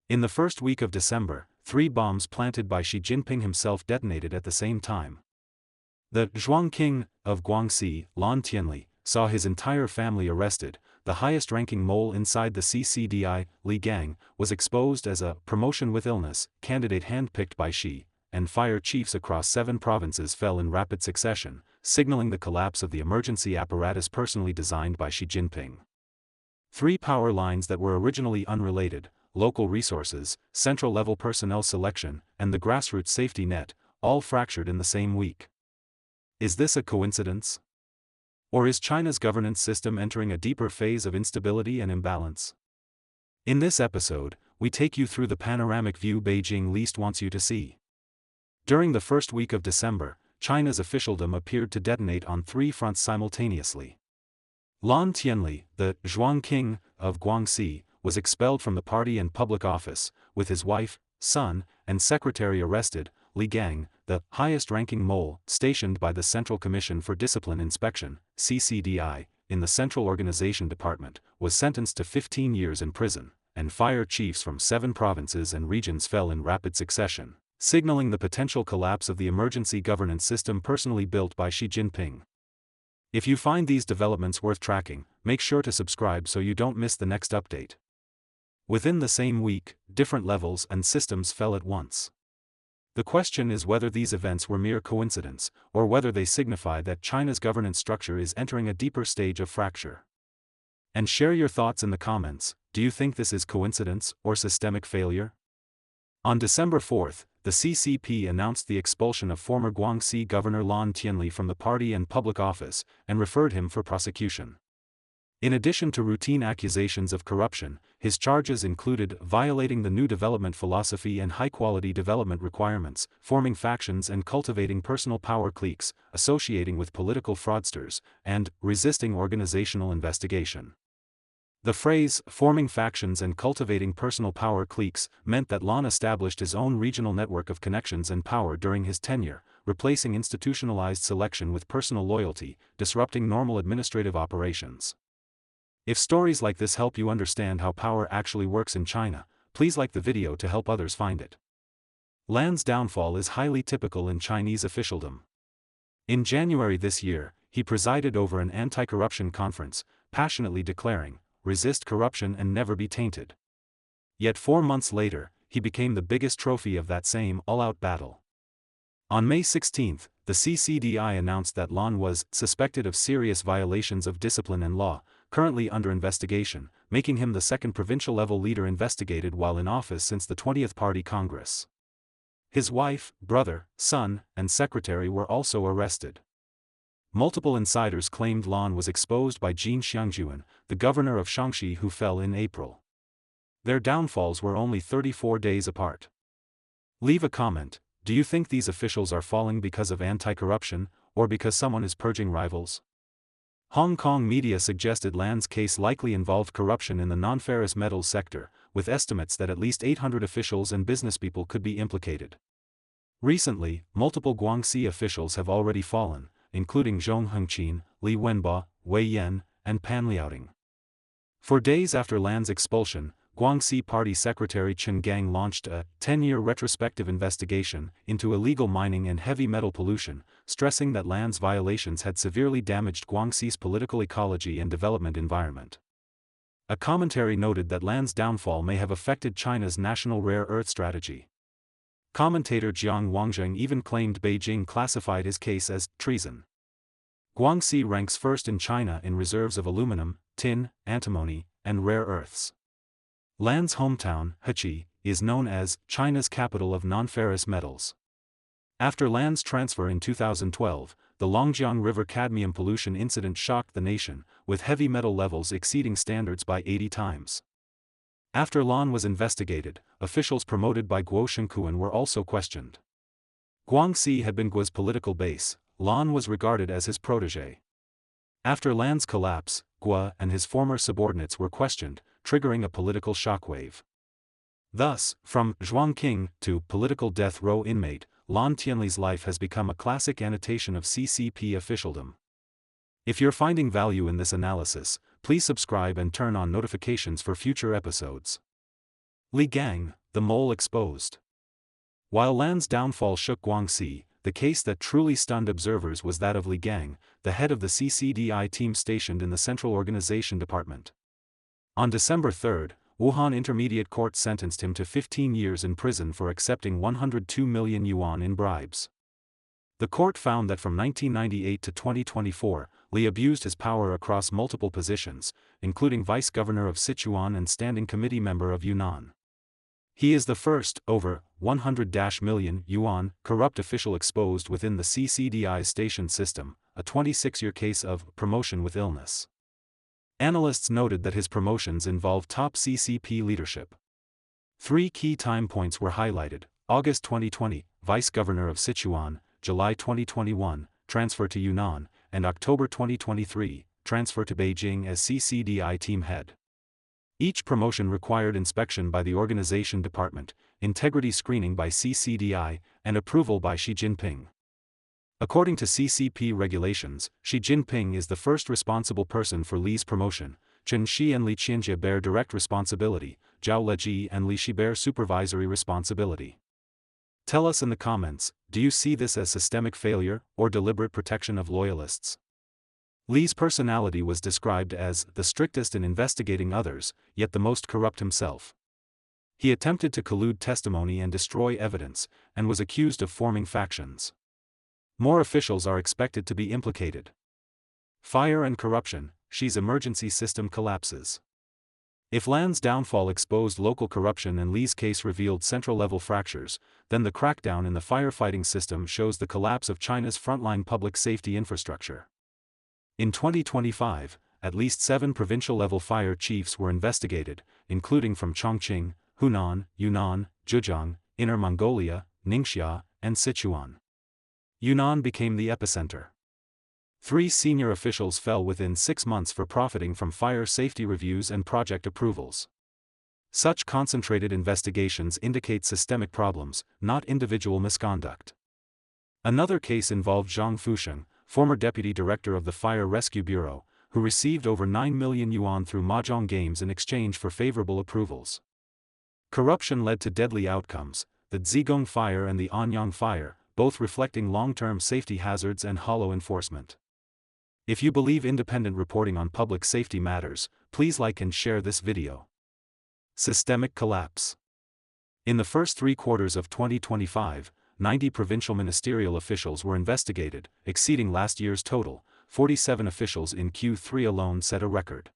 In the first week of December, 3 bombs planted by Xi Jinping himself detonated at the same time. The Zhuang King of Guangxi, Lan Tianli, saw his entire family arrested. The highest-ranking mole inside the CCDI, Li Gang, was exposed as a promotion with illness candidate handpicked by Xi, and fire chiefs across 7 provinces fell in rapid succession, signaling the collapse of the emergency apparatus personally designed by Xi Jinping. 3 power lines that were originally unrelated, local resources, central-level personnel selection, and the grassroots safety net, all fractured in the same week. Is this a coincidence? Or is China's governance system entering a deeper phase of instability and imbalance? In this episode, we take you through the panoramic view Beijing least wants you to see. During the first week of December, China's officialdom appeared to detonate on 3 fronts simultaneously. Lan Tianli, the Zhuang King of Guangxi, was expelled from the party and public office, with his wife, son, and secretary arrested. Li Gang, the highest-ranking mole stationed by the Central Commission for Discipline Inspection, CCDI, in the Central Organization Department, was sentenced to 15 years in prison, and fire chiefs from 7 provinces and regions fell in rapid succession, signaling the potential collapse of the emergency governance system personally built by Xi Jinping. If you find these developments worth tracking, make sure to subscribe so you don't miss the next update. Within the same week, different levels and systems fell at once. The question is whether these events were mere coincidence, or whether they signify that China's governance structure is entering a deeper stage of fracture. And share your thoughts in the comments. Do you think this is coincidence or systemic failure? On December 4, the CCP announced the expulsion of former Guangxi Governor Lan Tianli from the party and public office, and referred him for prosecution. In addition to routine accusations of corruption, his charges included violating the new development philosophy and high-quality development requirements, forming factions and cultivating personal power cliques, associating with political fraudsters, and resisting organizational investigation. The phrase, forming factions and cultivating personal power cliques, meant that Lan established his own regional network of connections and power during his tenure, replacing institutionalized selection with personal loyalty, disrupting normal administrative operations. If stories like this help you understand how power actually works in China, please like the video to help others find it. Lan's downfall is highly typical in Chinese officialdom. In January this year, he presided over an anti-corruption conference, passionately declaring, "Resist corruption and never be tainted." Yet 4 months later, he became the biggest trophy of that same all-out battle. On May 16, the CCDI announced that Lan was suspected of serious violations of discipline and law, currently under investigation, making him the 2nd provincial-level leader investigated while in office since the 20th Party Congress. His wife, brother, son, and secretary were also arrested. Multiple insiders claimed Lan was exposed by Jin Xiangjuan, the governor of Shaanxi who fell in April. Their downfalls were only 34 days apart. Leave a comment. Do you think these officials are falling because of anti-corruption, or because someone is purging rivals? Hong Kong media suggested Lan's case likely involved corruption in the non-ferrous metals sector, with estimates that at least 800 officials and businesspeople could be implicated. Recently, multiple Guangxi officials have already fallen, including Zhong Hengqin, Li Wenbo, Wei Yan, and Pan Liaoting. For days after Lan's expulsion, Guangxi Party Secretary Chen Gang launched a 10-year retrospective investigation into illegal mining and heavy metal pollution, stressing that Lan's violations had severely damaged Guangxi's political ecology and development environment. A commentary noted that Lan's downfall may have affected China's national rare earth strategy. Commentator Jiang Wangjing even claimed Beijing classified his case as treason. Guangxi ranks first in China in reserves of aluminum, tin, antimony, and rare earths. Lan's hometown, Hechi, is known as China's capital of non-ferrous metals. After Lan's transfer in 2012, the Longjiang River cadmium pollution incident shocked the nation, with heavy metal levels exceeding standards by 80 times. After Lan was investigated, officials promoted by Guo Shengkuan were also questioned. Guangxi had been Guo's political base. Lan was regarded as his protege. After Lan's collapse, Guo and his former subordinates were questioned, triggering a political shockwave. Thus, from Zhuang King to political death row inmate, Lan Tianli's life has become a classic annotation of CCP officialdom. If you're finding value in this analysis, please subscribe and turn on notifications for future episodes. Li Gang, the mole exposed. While Lan's downfall shook Guangxi, the case that truly stunned observers was that of Li Gang, the head of the CCDI team stationed in the Central Organization Department. On December 3, Wuhan Intermediate Court sentenced him to 15 years in prison for accepting 102 million yuan in bribes. The court found that from 1998 to 2024, Li abused his power across multiple positions, including vice governor of Sichuan and standing committee member of Yunnan. He is the first, over 100 million yuan, corrupt official exposed within the CCDI station system, a 26-year case of promotion with illness. Analysts noted that his promotions involved top CCP leadership. 3 key time points were highlighted: August 2020, Vice Governor of Sichuan; July 2021, transfer to Yunnan; and October 2023, transfer to Beijing as CCDI team head. Each promotion required inspection by the organization department, integrity screening by CCDI, and approval by Xi Jinping. According to CCP regulations, Xi Jinping is the first responsible person for Li's promotion. Chen Shi and Li Qianjie bear direct responsibility, Zhao Leji and Li Shi bear supervisory responsibility. Tell us in the comments, do you see this as systemic failure or deliberate protection of loyalists? Li's personality was described as the strictest in investigating others, yet the most corrupt himself. He attempted to collude testimony and destroy evidence, and was accused of forming factions. More officials are expected to be implicated. Fire and corruption, Xi's emergency system collapses. If Lan's downfall exposed local corruption and Li's case revealed central-level fractures, then the crackdown in the firefighting system shows the collapse of China's frontline public safety infrastructure. In 2025, at least 7 provincial-level fire chiefs were investigated, including from Chongqing, Hunan, Yunnan, Zhejiang, Inner Mongolia, Ningxia, and Sichuan. Yunnan became the epicenter. 3 senior officials fell within 6 months for profiting from fire safety reviews and project approvals. Such concentrated investigations indicate systemic problems, not individual misconduct. Another case involved Zhang Fusheng, former deputy director of the Fire Rescue Bureau, who received over 9 million yuan through mahjong games in exchange for favorable approvals. Corruption led to deadly outcomes, the Zigong fire and the Anyang fire, both reflecting long-term safety hazards and hollow enforcement. If you believe independent reporting on public safety matters, please like and share this video. Systemic collapse. In the first 3 quarters of 2025, 90 provincial ministerial officials were investigated, exceeding last year's total. 47 officials in Q3 alone set a record.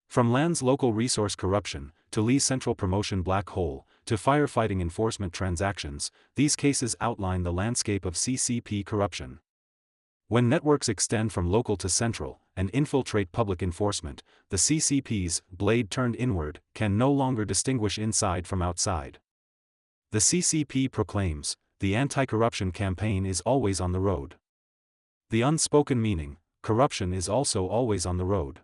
From Lan's local resource corruption, to Li's central promotion black hole, to firefighting enforcement transactions, these cases outline the landscape of CCP corruption. When networks extend from local to central, and infiltrate public enforcement, the CCP's blade turned inward can no longer distinguish inside from outside. The CCP proclaims, the anti-corruption campaign is always on the road. The unspoken meaning, corruption is also always on the road.